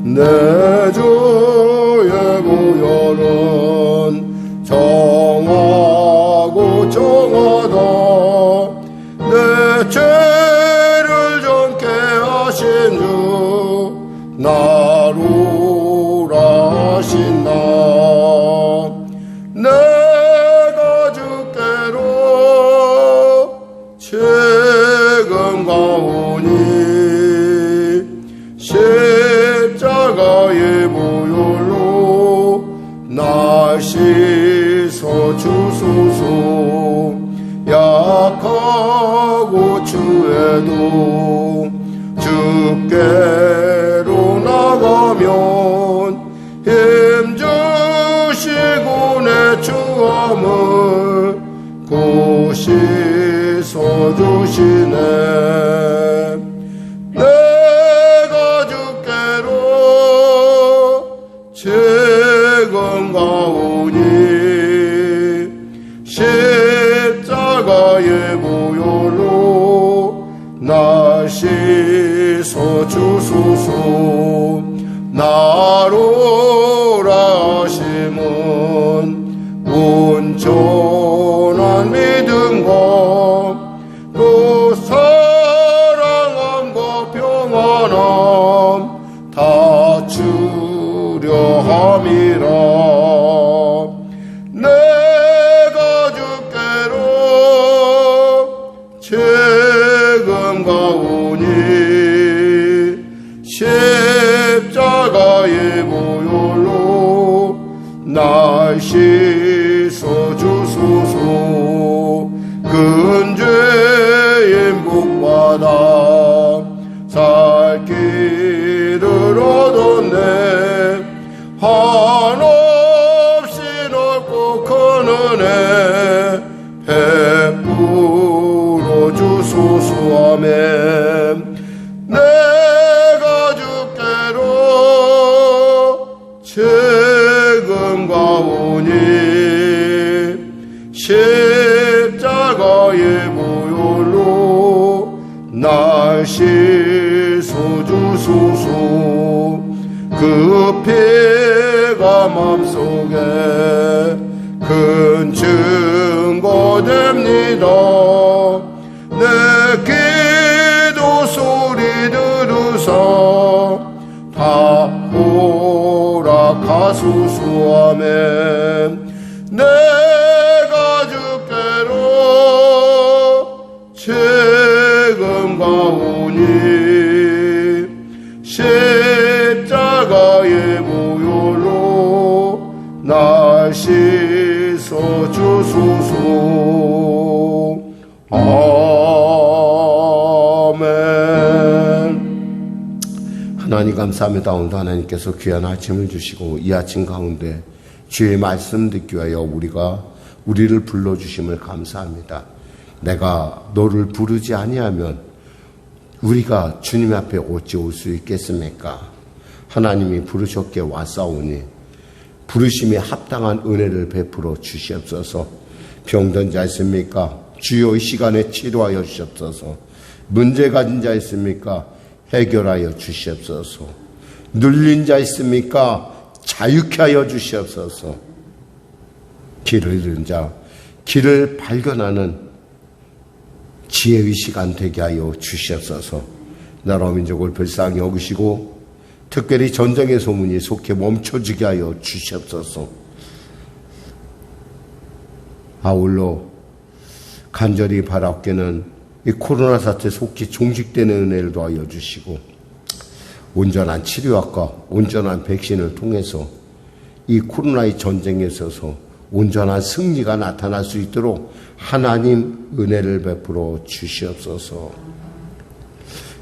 내 주의 보혈은 정하고 정하다 내 죄를 정케 하신 주 나루라 하신다. 내가 주께로 지금 가오니 십자가의 보혈로 날 씻어 주소서. 약하고 추해도 주께로 나가면 힘주시고 내 추함을 곧 씻어 주시네. 내가 주께로 지금 가오니 십자가의 보혈로 날 씻어 주소서. 나로라 하심은 온전한 믿음과 또 사랑함과 평안함 다 주려 함이라. 내가 주께로 지금 가오니 십자가의 보혈로 날 씻어 주소서. 근죄인 복받아 살 길을 얻었네. 한없이 넓고 큰 은혜 베풀어 주소서. 아멘. 내가 주께로 지금 가오니 십자가의 보혈로 날 씻어 주소서. 그 피가 맘속에 큰 증거 됩니다. 내 기도 소리 들으사 다 허락하소서. 아멘. 내가 주께로 지금 가오니 십자가의 보혈로 날 씻어 주소서. 아멘. 하나님 감사합니다. 오늘도 하나님께서 귀한 아침을 주시고 이 아침 가운데 주의 말씀 듣기 위하여 우리를 불러주심을 감사합니다. 내가 너를 부르지 아니하면 우리가 주님 앞에 어찌 올 수 있겠습니까? 하나님이 부르셨기에 왔사오니 부르심에 합당한 은혜를 베풀어 주시옵소서. 병든 자 있습니까? 주여 이 시간에 치료하여 주시옵소서. 문제 가진 자 있습니까? 해결하여 주시옵소서. 눌린 자 있습니까? 자유케 하여 주시옵소서. 길을 잃은 자, 길을 발견하는 지혜의 시간 되게 하여 주시옵소서. 나라 민족을 불쌍히 여기시고 특별히 전쟁의 소문이 속히 멈춰지게 하여 주시옵소서. 아울러 간절히 바라옵기는 이 코로나 사태 속히 종식되는 은혜를 더하여 주시고 온전한 치료학과 온전한 백신을 통해서 이 코로나의 전쟁에 있어서 온전한 승리가 나타날 수 있도록 하나님 은혜를 베풀어 주시옵소서.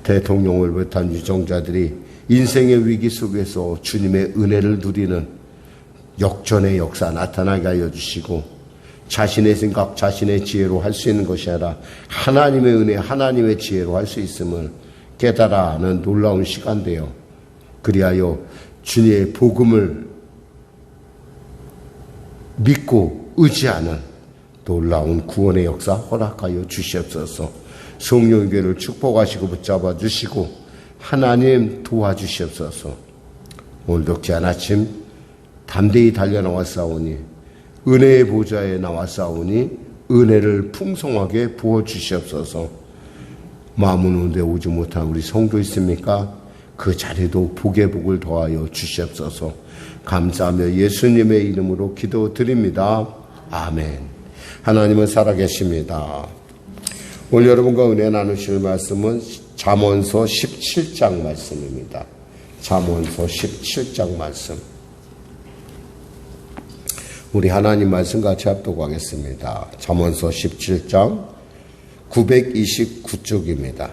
대통령을 비롯한 유정자들이 인생의 위기 속에서 주님의 은혜를 누리는 역전의 역사 나타나게 하여 주시고 자신의 생각, 자신의 지혜로 할 수 있는 것이 아니라 하나님의 은혜, 하나님의 지혜로 할 수 있음을 깨달아 하는 놀라운 시간 되어 그리하여 주님의 복음을 믿고 의지하는 놀라운 구원의 역사 허락하여 주시옵소서. 성령교회를 축복하시고 붙잡아 주시고 하나님 도와주시옵소서. 오늘도 귀한 아침 담대히 달려나왔사오니 은혜의 보좌에 나왔사오니 은혜를 풍성하게 부어주시옵소서. 마음은 온데 오지 못한 우리 성도 있습니까? 그 자리도 복의 복을 더하여 주시옵소서. 감사하며 예수님의 이름으로 기도드립니다. 아멘. 하나님은 살아계십니다. 오늘 여러분과 은혜 나누실 말씀은 잠언서 17장 말씀입니다. 잠언서 17장 말씀. 우리 하나님 말씀 같이 합독하겠습니다. 잠언서 17장 929쪽입니다.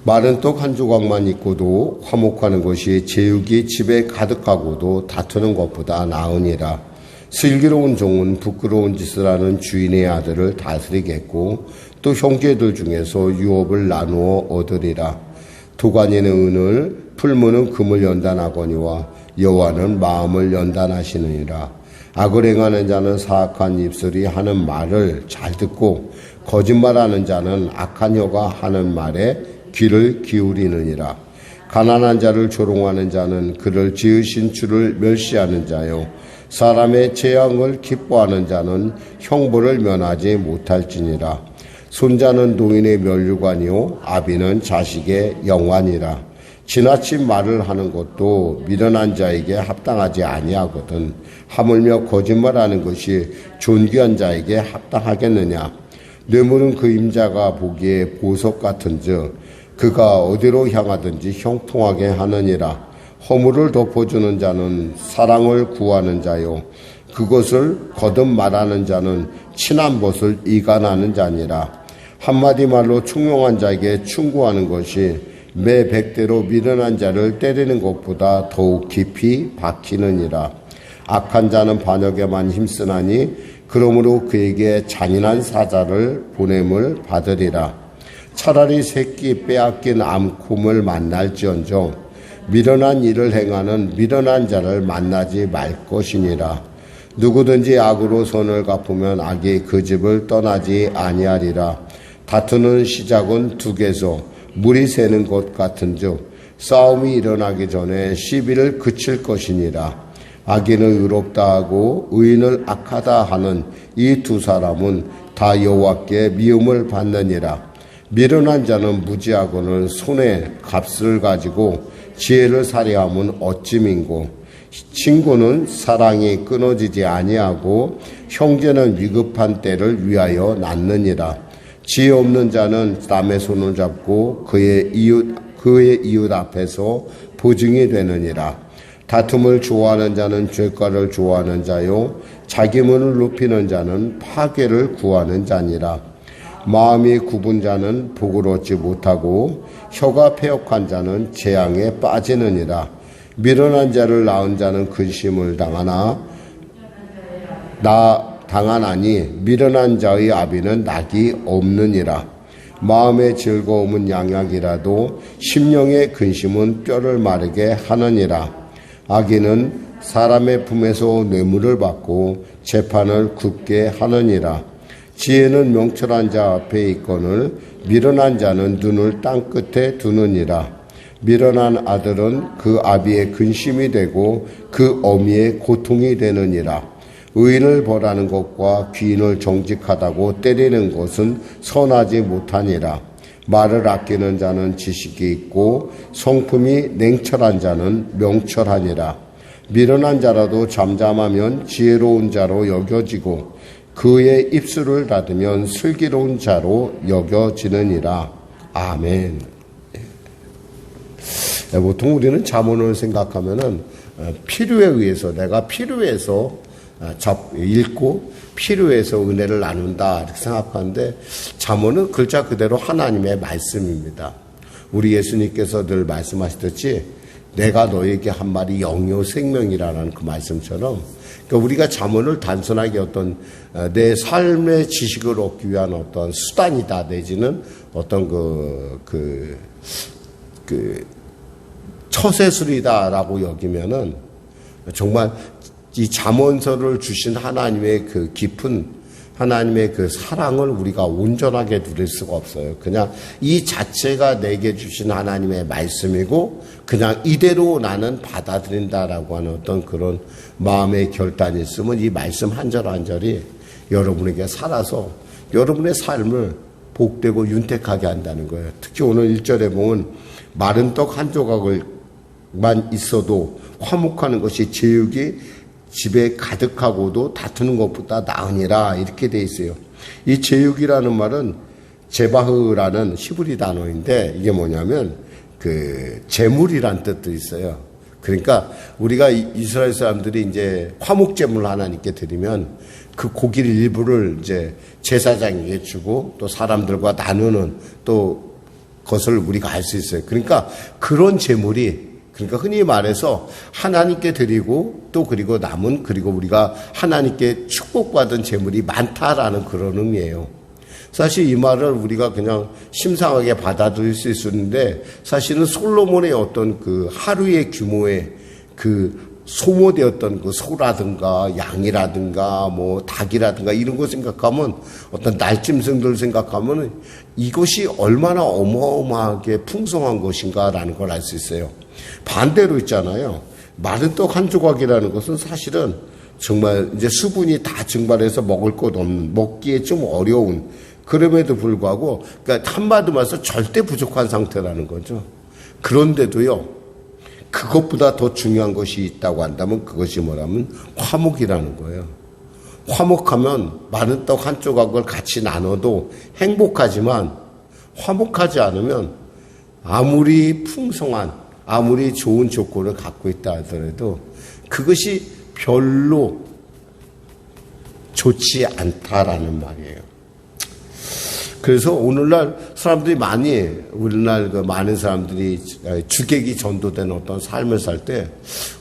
마른 떡 한 조각만 있고도 화목하는 것이 제육이 집에 가득하고도 다투는 것보다 나으니라. 슬기로운 종은 부끄러운 짓을 하는 주인의 아들을 다스리겠고 또 형제들 중에서 유업을 나누어 얻으리라. 도가니는 은을 풀무는 금을 연단하거니와 여호와는 마음을 연단하시느니라. 악을 행하는 자는 사악한 입술이 하는 말을 잘 듣고 거짓말하는 자는 악한 혀가 하는 말에 귀를 기울이느니라. 가난한 자를 조롱하는 자는 그를 지으신 주를 멸시하는 자요 사람의 재앙을 기뻐하는 자는 형벌을 면하지 못할지니라. 손자는 노인의 면류관이요 아비는 자식의 영환이라. 지나친 말을 하는 것도 미련한 자에게 합당하지 아니하거든 하물며 거짓말하는 것이 존귀한 자에게 합당하겠느냐. 뇌물은 그 임자가 보기에 보석 같은즉 그가 어디로 향하든지 형통하게 하느니라. 허물을 덮어주는 자는 사랑을 구하는 자요 그것을 거듭 말하는 자는 친한 것을 이간하는 자니라. 한마디 말로 총명한 자에게 충고하는 것이 매 100대로 미련한 자를 때리는 것보다 더욱 깊이 박히느니라. 악한 자는 반역에만 힘쓰나니 그러므로 그에게 잔인한 사자를 보냄을 받으리라. 차라리 새끼 빼앗긴 암곰을 만날지언정 미련한 일을 행하는 미련한 자를 만나지 말 것이니라. 누구든지 악으로 선을 갚으면 악이 그 집을 떠나지 아니하리라. 다투는 시작은 둑에서 물이 새는 것 같은즉 싸움이 일어나기 전에 시비를 그칠 것이니라. 악인을 의롭다 하고 의인을 악하다 하는 이 두 사람은 다 여호와께 미움을 받느니라. 미련한 자는 무지하거늘 손에 값을 가지고 지혜를 살해하면 어찌민고. 친구는 사랑이 끊어지지 아니하고 형제는 위급한 때를 위하여 낳느니라. 지혜 없는 자는 남의 손을 잡고 그의 이웃 앞에서 보증이 되느니라. 다툼을 좋아하는 자는 죄가를 좋아하는 자요 자기문을 높이는 자는 파괴를 구하는 자니라. 마음이 굽은 자는 복을 얻지 못하고 혀가 패역한 자는 재앙에 빠지느니라. 미련한 자를 낳은 자는 근심을 당하나니 미련한 자의 아비는 낙이 없느니라. 마음의 즐거움은 양약이라도 심령의 근심은 뼈를 마르게 하느니라. 악인은 사람의 품에서 뇌물을 받고 재판을 굽게 하느니라. 지혜는 명철한 자 앞에 있거늘 미련한 자는 눈을 땅 끝에 두느니라. 미련한 아들은 그 아비의 근심이 되고 그 어미의 고통이 되느니라. 의인을 벌하는 것과 귀인을 정직하다고 때리는 것은 선하지 못하니라. 말을 아끼는 자는 지식이 있고 성품이 냉철한 자는 명철하니라. 미련한 자라도 잠잠하면 지혜로운 자로 여겨지고 그의 입술을 닫으면 슬기로운 자로 여겨지느니라. 아멘. 보통 우리는 잠언을 생각하면은 필요에 의해서 내가 필요해서 읽고 필요해서 은혜를 나눈다 이렇게 생각하는데 잠언은 글자 그대로 하나님의 말씀입니다. 우리 예수님께서 늘 말씀하시듯이 내가 너에게 한 말이 영요 생명이라는 그 말씀처럼 그러니까 우리가 잠언을 단순하게 어떤 내 삶의 지식을 얻기 위한 어떤 수단이다 내지는 어떤 처세술이다라고 여기면은 정말 이 잠언서를 주신 하나님의 그 깊은 하나님의 그 사랑을 우리가 온전하게 누릴 수가 없어요. 그냥 이 자체가 내게 주신 하나님의 말씀이고 그냥 이대로 나는 받아들인다라고 하는 어떤 그런 마음의 결단이 있으면 이 말씀 한 절 한 절이 여러분에게 살아서 여러분의 삶을 복되고 윤택하게 한다는 거예요. 특히 오늘 1절에 보면 마른 떡 한 조각만 있어도 화목하는 것이 제육이 집에 가득하고도 다투는 것보다 나으니라 이렇게 돼 있어요. 이 제육이라는 말은 제바흐라는 히브리 단어인데 이게 뭐냐면 그 제물이란 뜻도 있어요. 그러니까 우리가 이스라엘 사람들이 이제 화목 제물 하나님께 드리면 그 고기를 일부를 이제 제사장에게 주고 또 사람들과 나누는 또 것을 우리가 알 수 있어요. 그러니까 그런 제물이 그러니까 흔히 말해서 하나님께 드리고 또 그리고 남은 그리고 우리가 하나님께 축복받은 제물이 많다라는 그런 의미예요. 사실 이 말을 우리가 그냥 심상하게 받아들일 수 있었는데 사실은 솔로몬의 어떤 그 하루의 규모의 그 소모되었던 그 소라든가 양이라든가 뭐 닭이라든가 이런 거 생각하면 어떤 날짐승들 생각하면 이것이 얼마나 어마어마하게 풍성한 것인가라는 걸 알 수 있어요. 반대로 있잖아요. 마른 떡 한 조각이라는 것은 사실은 정말 이제 수분이 다 증발해서 먹을 것 없는, 먹기에 좀 어려운, 그럼에도 불구하고, 그러니까 한마디로 말해서 절대 부족한 상태라는 거죠. 그런데도요, 그것보다 더 중요한 것이 있다고 한다면 그것이 뭐라면 화목이라는 거예요. 화목하면 마른 떡 한 조각을 같이 나눠도 행복하지만 화목하지 않으면 아무리 풍성한 아무리 좋은 조건을 갖고 있다 하더라도 그것이 별로 좋지 않다라는 말이에요. 그래서 오늘날 사람들이 오늘날 그 많은 사람들이 주객이 전도된 어떤 삶을 살 때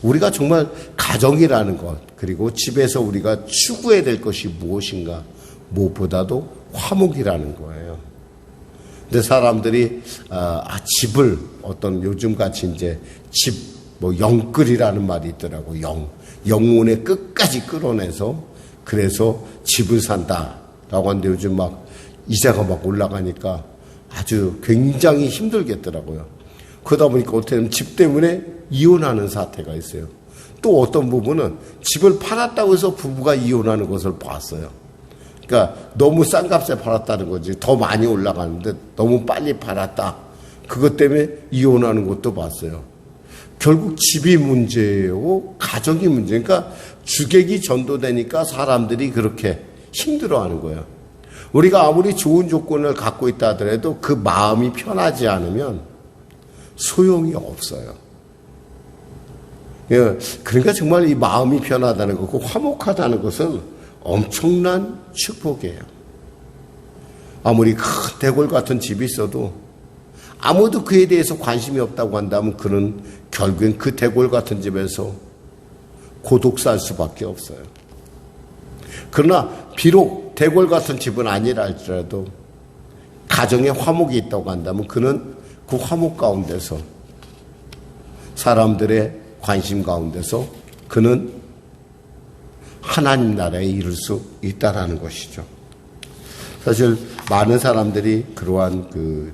우리가 정말 가정이라는 것, 그리고 집에서 우리가 추구해야 될 것이 무엇인가, 무엇보다도 화목이라는 거예요. 근데 사람들이, 집을 어떤 요즘 같이 이제 영끌이라는 말이 있더라고. 영혼의 끝까지 끌어내서 그래서 집을 산다라고 하는데 요즘 막 이자가 막 올라가니까 아주 굉장히 힘들겠더라고요. 그러다 보니까 어떻게 보면 집 때문에 이혼하는 사태가 있어요. 또 어떤 부부는 집을 팔았다고 해서 부부가 이혼하는 것을 봤어요. 그러니까 너무 싼 값에 팔았다는 거지. 더 많이 올라가는데 너무 빨리 팔았다. 그것 때문에 이혼하는 것도 봤어요. 결국 집이 문제고 가정이 문제. 그러니까 주객이 전도되니까 사람들이 그렇게 힘들어하는 거예요. 우리가 아무리 좋은 조건을 갖고 있다 하더라도 그 마음이 편하지 않으면 소용이 없어요. 그러니까 정말 이 마음이 편하다는 것, 화목하다는 것은 엄청난 축복이에요. 아무리 큰 대궐 같은 집이 있어도 아무도 그에 대해서 관심이 없다고 한다면 그는 결국엔 그 대궐 같은 집에서 고독 살 수밖에 없어요. 그러나 비록 대궐 같은 집은 아니라 할지라도 가정에 화목이 있다고 한다면 그는 그 화목 가운데서 사람들의 관심 가운데서 그는 하나님 나라에 이룰 수 있다라는 것이죠. 사실 많은 사람들이 그러한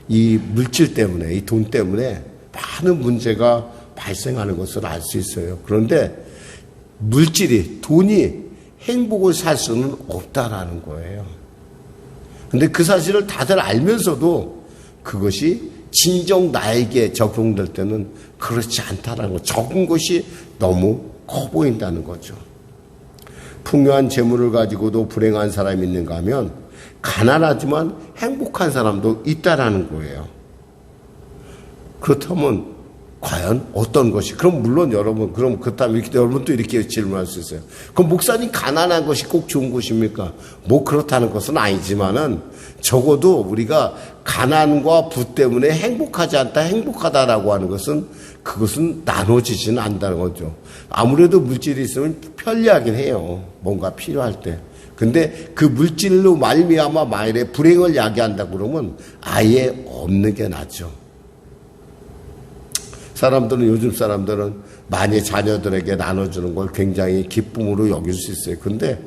이 물질 때문에, 이 돈 때문에 많은 문제가 발생하는 것을 알 수 있어요. 그런데 돈이 행복을 살 수는 없다라는 거예요. 근데 그 사실을 다들 알면서도 그것이 진정 나에게 적용될 때는 그렇지 않다라는 거. 적은 것이 너무 커 보인다는 거죠. 풍요한 재물을 가지고도 불행한 사람이 있는가 하면 가난하지만 행복한 사람도 있다라는 거예요. 그렇다면 과연 어떤 것이? 그럼 물론 그렇다면 여러분도 이렇게 질문할 수 있어요. 그럼 목사님 가난한 것이 꼭 좋은 것입니까? 뭐 그렇다는 것은 아니지만은 적어도 우리가 가난과 부 때문에 행복하지 않다, 행복하다라고 하는 것은 그것은 나눠지지는 않는다는 거죠. 아무래도 물질이 있으면 편리하긴 해요. 뭔가 필요할 때. 근데 그 물질로 말미암아 만일에 불행을 야기한다 그러면 아예 없는 게 낫죠. 요즘 사람들은 많이 자녀들에게 나눠주는 걸 굉장히 기쁨으로 여길 수 있어요. 근데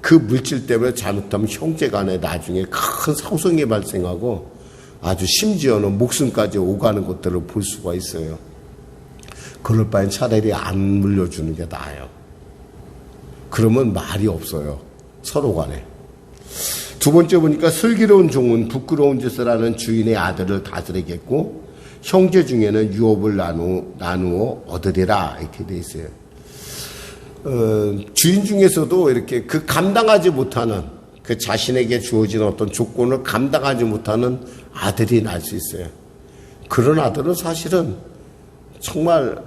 그 물질 때문에 잘못하면 형제 간에 나중에 큰 소송이 발생하고 아주 심지어는 목숨까지 오가는 것들을 볼 수가 있어요. 그럴 바엔 차라리 안 물려주는 게 나아요. 그러면 말이 없어요. 서로 간에. 두 번째 보니까 슬기로운 종은 부끄러운 짓을 하는 주인의 아들을 다스리겠고 형제 중에는 유업을 나누어 얻으리라 이렇게 돼 있어요. 주인 중에서도 이렇게 그 감당하지 못하는 그 자신에게 주어진 어떤 조건을 감당하지 못하는 아들이 날 수 있어요. 그런 아들은 사실은 정말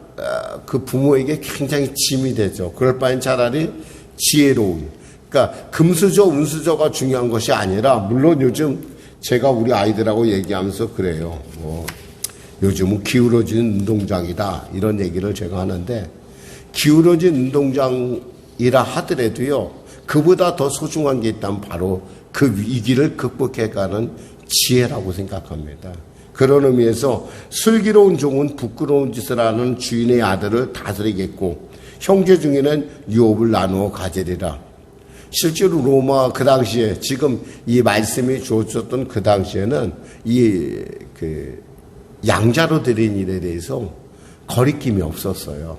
그 부모에게 굉장히 짐이 되죠. 그럴 바엔 차라리 지혜로운, 그러니까 금수저 운수저가 중요한 것이 아니라, 물론 요즘 제가 우리 아이들하고 얘기하면서 그래요. 요즘은 기울어진 운동장이다 이런 얘기를 제가 하는데, 기울어진 운동장이라 하더라도요, 그보다 더 소중한 게 있다면 바로 그 위기를 극복해가는 지혜라고 생각합니다. 그런 의미에서 슬기로운 종은 부끄러운 짓을 하는 주인의 아들을 다스리겠고 형제 중에는 유업을 나누어 가지리라. 실제로 로마 그 당시에 지금 이 말씀이 주어졌던 그 당시에는 양자로 드린 일에 대해서 거리낌이 없었어요.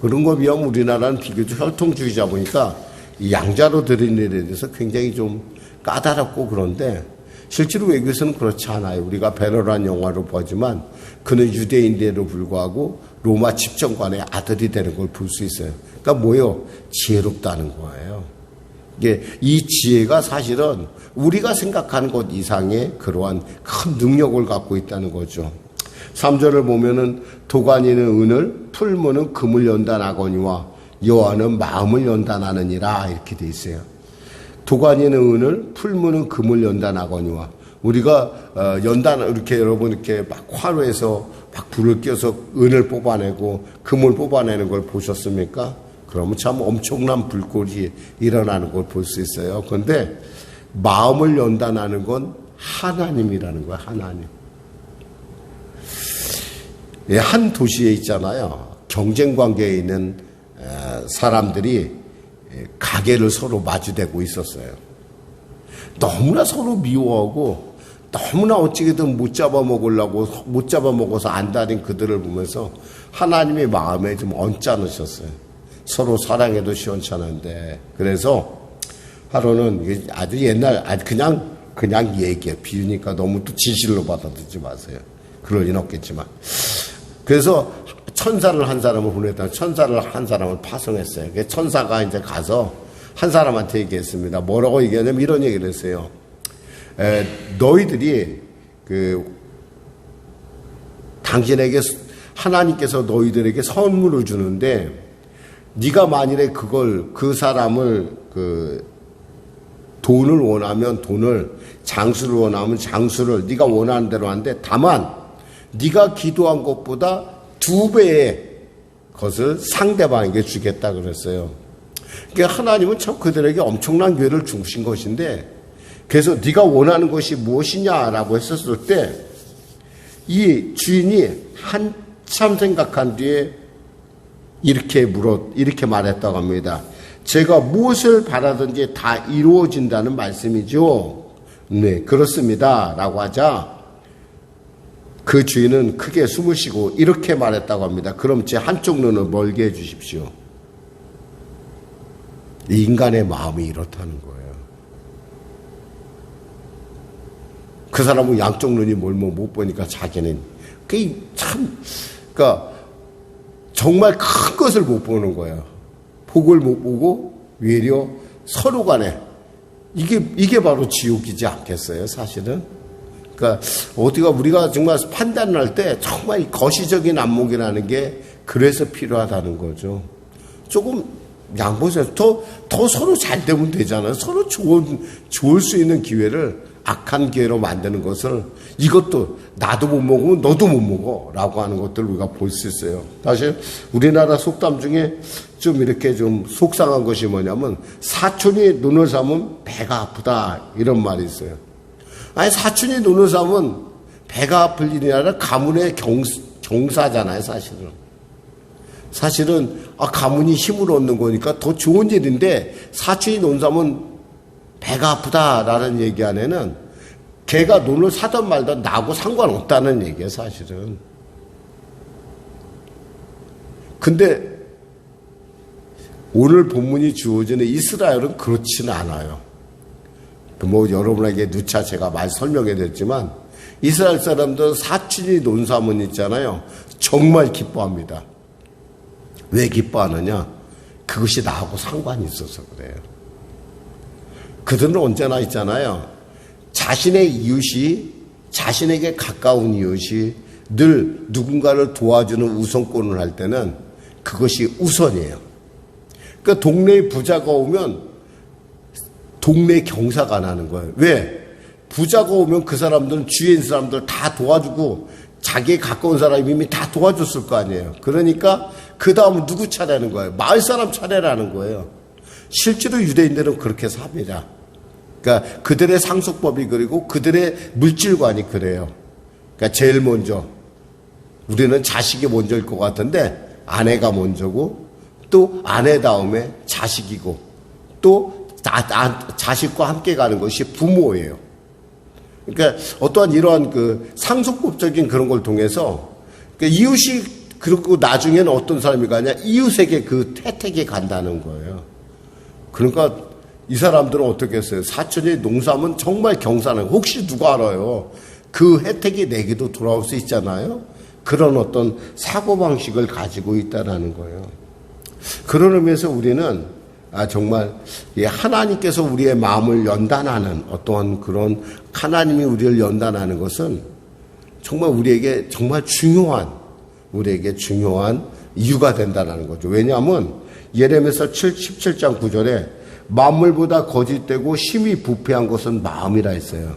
그런 거 비하면 우리나라는 비교적 혈통주의자 보니까 이 양자로 드린 일에 대해서 굉장히 좀 까다롭고 그런데 실제로 외교에서는 그렇지 않아요. 우리가 베러란 영화로 보지만 그는 유대인데도 불구하고 로마 집정관의 아들이 되는 걸 볼 수 있어요. 그러니까 뭐예요? 지혜롭다는 거예요. 이게 이 지혜가 사실은 우리가 생각하는 것 이상의 그러한 큰 능력을 갖고 있다는 거죠. 3절을 보면은 도가니는 은을, 풀무는 금을 연단하거니와 여호와는 마음을 연단하느니라 이렇게 돼 있어요. 도가니는 은을, 풀무는 금을 연단하거니와, 우리가 연단 이렇게 여러분 이렇게 막 화로에서 막 불을 껴서 은을 뽑아내고 금을 뽑아내는 걸 보셨습니까? 그러면 참 엄청난 불꽃이 일어나는 걸 볼 수 있어요. 그런데 마음을 연단하는 건 하나님이라는 거예요. 하나님. 한 도시에 있잖아요. 경쟁 관계에 있는 사람들이 가게를 서로 마주대고 있었어요. 너무나 서로 미워하고 너무나 어찌게든 못 잡아먹어서 안달인 그들을 보면서 하나님의 마음에 좀 언짢으셨어요. 서로 사랑해도 시원찮은데. 그래서 하루는 아주 옛날, 그냥 얘기해. 비유니까 너무 또 진실로 받아들이지 마세요. 그럴 리는 없겠지만. 그래서 천사를 한 사람을 보냈다. 천사를 한 사람을 파송했어요. 천사가 이제 가서 한 사람한테 얘기했습니다. 뭐라고 얘기하냐면 이런 얘기를 했어요. 너희들이 당신에게 하나님께서 너희들에게 선물을 주는데 네가 만일에 그 사람을 돈을 원하면 돈을, 장수를 원하면 장수를 네가 원하는 대로 하는데 다만 네가 기도한 것보다 2배의 것을 상대방에게 주겠다 그랬어요. 그러니까 하나님은 참 그들에게 엄청난 기회를 주신 것인데, 그래서 네가 원하는 것이 무엇이냐라고 했었을 때 이 주인이 한참 생각한 뒤에 이렇게 말했다고 합니다. 제가 무엇을 바라든지 다 이루어진다는 말씀이죠. 네, 그렇습니다. 라고 하자 그 주인은 크게 숨을 쉬고 이렇게 말했다고 합니다. 그럼 제 한쪽 눈을 멀게 해주십시오. 인간의 마음이 이렇다는 거예요. 그 사람은 양쪽 눈이 멀면 못 보니까 자기는 그러니까 정말 큰 것을 못 보는 거예요. 복을 못 보고 외려 서로 간에 이게 바로 지옥이지 않겠어요, 사실은? 그러니까 우리가 정말 판단을 할 때 정말 거시적인 안목이라는 게 그래서 필요하다는 거죠. 조금 양보해서 더 서로 잘 되면 되잖아요. 서로 좋을 수 있는 기회를 악한 기회로 만드는 것을, 이것도 나도 못 먹으면 너도 못 먹어 라고 하는 것들을 우리가 볼 수 있어요. 사실 우리나라 속담 중에 좀 이렇게 좀 속상한 것이 뭐냐면 사촌이 눈을 감으면 배가 아프다 이런 말이 있어요. 아니, 사촌이 눈을 감으면 배가 아플 일이 아니라 가문의 경사잖아요, 사실은. 사실은 가문이 힘을 얻는 거니까 더 좋은 일인데 사촌이 논 사면 배가 아프다라는 얘기 안에는 걔가 논을 사든 말든 나하고 상관없다는 얘기예요, 사실은. 근데 오늘 본문이 주어지는 이스라엘은 그렇지는 않아요. 뭐 여러분에게 누차 제가 설명해 드렸지만 이스라엘 사람들은 사촌이 논 사문 있잖아요. 정말 기뻐합니다. 왜 기뻐하느냐? 그것이 나하고 상관이 있어서 그래요. 그들은 언제나 있잖아요. 자신의 이웃이, 자신에게 가까운 이웃이 늘 누군가를 도와주는 우선권을 할 때는 그것이 우선이에요. 그러니까 동네에 부자가 오면 동네 경사가 나는 거예요. 왜? 부자가 오면 그 사람들은 주위에 있는 사람들 다 도와주고 자기에 가까운 사람이 이미 다 도와줬을 거 아니에요. 그러니까 그 다음은 누구 차례라는 거예요? 마을 사람 차례라는 거예요. 실제로 유대인들은 그렇게 삽니다. 그러니까 그들의 상속법이 그리고 그들의 물질관이 그래요. 그러니까 제일 먼저 우리는 자식이 먼저일 것 같은데 아내가 먼저고 또 아내 다음에 자식이고 또 자식과 함께 가는 것이 부모예요. 그러니까 어떠한 이러한 그 상속법적인 그런 걸 통해서 그러니까 이웃이 그리고 나중에는 어떤 사람이 가냐? 이웃에게 그 혜택이 간다는 거예요. 그러니까 이 사람들은 어떻게 했어요? 사촌이 농사하면 정말 경사는 혹시 누가 알아요? 그 혜택이 내게도 돌아올 수 있잖아요. 그런 어떤 사고방식을 가지고 있다는 거예요. 그런 의미에서 우리는 정말 하나님께서 우리의 마음을 연단하는 어떠한 그런 하나님이 우리를 연단하는 것은 정말 우리에게 정말 우리에게 중요한 이유가 된다는 거죠. 왜냐하면 예레미야서 17장 9절에 만물보다 거짓되고 심히 부패한 것은 마음이라 했어요.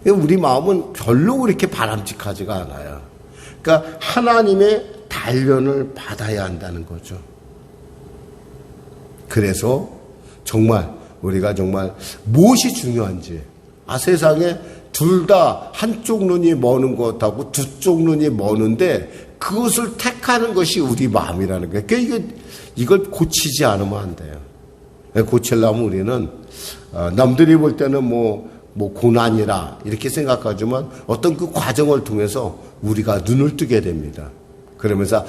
우리 마음은 별로 그렇게 바람직하지가 않아요. 그러니까 하나님의 단련을 받아야 한다는 거죠. 그래서 정말 우리가 정말 무엇이 중요한지 세상에 둘 다 한쪽 눈이 머는 것하고 두 쪽 눈이 머는데 그것을 택하는 것이 우리 마음이라는 거예요. 그러니까 이걸 고치지 않으면 안 돼요. 고치려면 우리는 남들이 볼 때는 뭐 고난이라 이렇게 생각하지만 어떤 그 과정을 통해서 우리가 눈을 뜨게 됩니다. 그러면서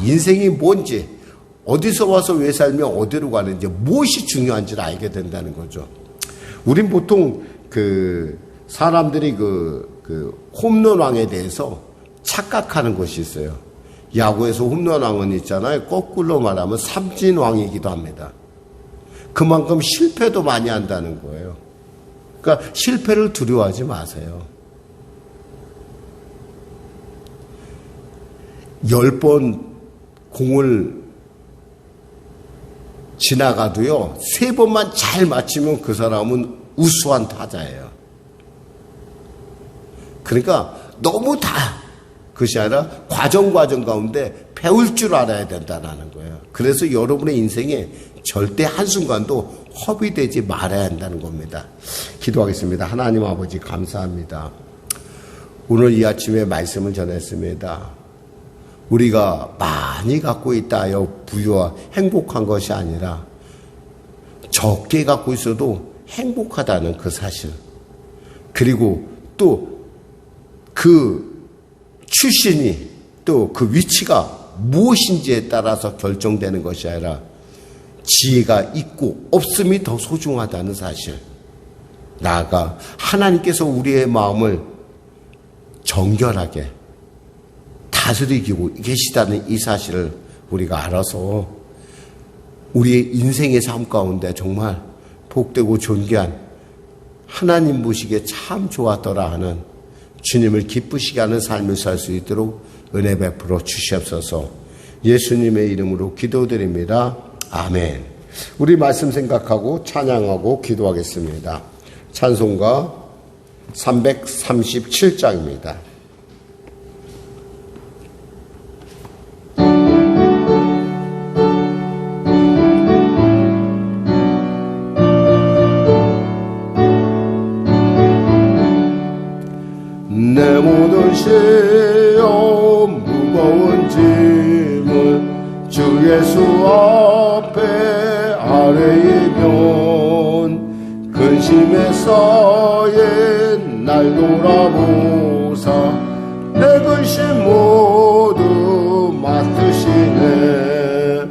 인생이 뭔지 어디서 와서 왜 살며 어디로 가는지 무엇이 중요한지를 알게 된다는 거죠. 우린 보통 사람들이 홈런왕에 대해서 착각하는 것이 있어요. 야구에서 홈런왕은 있잖아요. 거꾸로 말하면 삼진왕이기도 합니다. 그만큼 실패도 많이 한다는 거예요. 그러니까 실패를 두려워하지 마세요. 10번 공을 지나가도요, 3번만 잘 맞히면 그 사람은 우수한 타자예요. 그러니까 너무 그것이 아니라 과정 가운데 배울 줄 알아야 된다는 거예요. 그래서 여러분의 인생에 절대 한순간도 허비되지 말아야 한다는 겁니다. 기도하겠습니다. 하나님 아버지 감사합니다. 오늘 이 아침에 말씀을 전했습니다. 우리가 많이 갖고 있다 하여 부유와 행복한 것이 아니라 적게 갖고 있어도 행복하다는 그 사실, 그리고 또 그 출신이 또 그 위치가 무엇인지에 따라서 결정되는 것이 아니라 지혜가 있고 없음이 더 소중하다는 사실, 나아가 하나님께서 우리의 마음을 정결하게 다스리고 계시다는 이 사실을 우리가 알아서 우리의 인생의 삶 가운데 정말 복되고 존귀한 하나님 보시기에 참 좋았더라 하는 주님을 기쁘시게 하는 삶을 살 수 있도록 은혜 베풀어 주시옵소서. 예수님의 이름으로 기도드립니다. 아멘. 우리 말씀 생각하고 찬양하고 기도하겠습니다. 찬송가 337장입니다. 내 모든 시험 무거운 짐을 아래이면 근심에서의 날 돌아보사 내 근심 모두 맡으시네.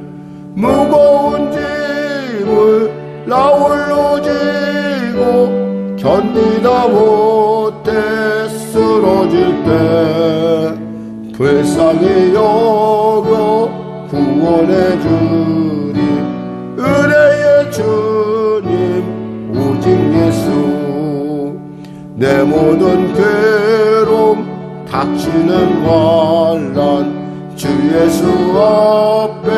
무거운 짐을 나 홀로 지고 견디다 못해 쓰러질 때 불쌍히 여겨 구원해 주리. 은혜의 주님 오직 예수. 내 모든 괴로움 닥치는 환난 주 예수 앞에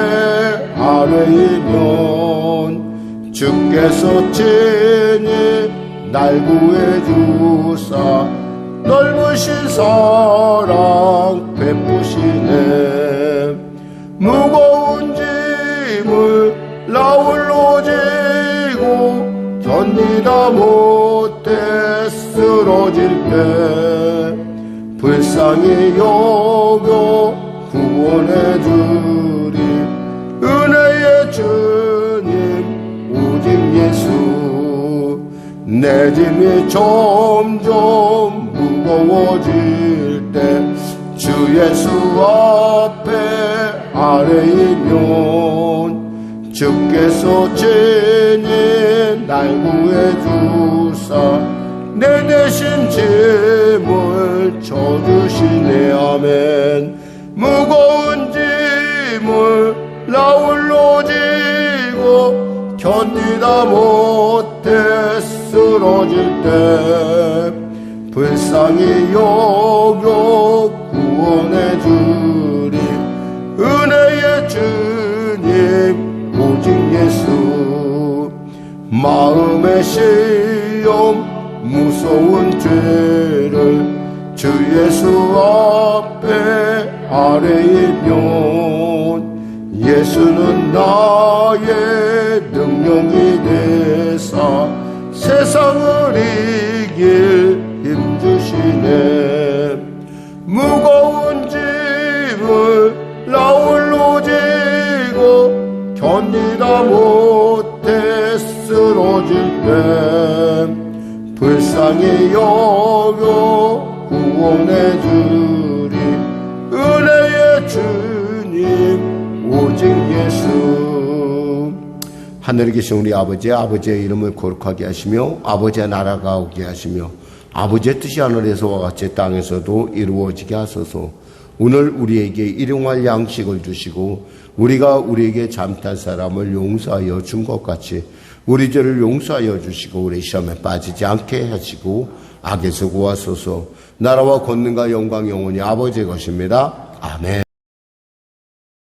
아뢰이면 주께서 친히 날 구해주사 넓으신 사랑 베푸시네. 무거운 짐을 나 홀로 지고 견디다 못해 쓰러질 때 불쌍히 여겨 구원해 주리. 은혜의 주님 오직 예수. 내 짐이 점점 무거워질 때 주 예수 앞에 아뢰이면 주께서 친히 날 구해주사 내 대신 짐을 져주시네. 아멘. 무거운 짐을 나 홀로 지고 견디다 못해 쓰러질 때 불쌍히 여겨 구원해 주리. 은혜의 주님 오직 예수. 마음의 시험 무서운 죄를 주 예수 앞에 아뢰이면 예수는 나의 능력이 되사 세상을 이길 힘주시네. 무거운 짐을 나 홀로 지고 견디다 못해 쓰러질 때 불쌍히 여겨 구원해 주리. 은혜의 주님 오직 예수. 하늘에 계신 우리 아버지의 이름을 거룩하게 하시며 아버지의 나라가 오게 하시며 아버지의 뜻이 하늘에서와 같이 땅에서도 이루어지게 하소서. 오늘 우리에게 일용할 양식을 주시고 우리가 우리에게 잘못한 사람을 용서하여 준 것 같이 우리 죄를 용서하여 주시고 우리 시험에 빠지지 않게 하시고 악에서 구하소서. 나라와 권능과 영광 영원히 아버지의 것입니다. 아멘.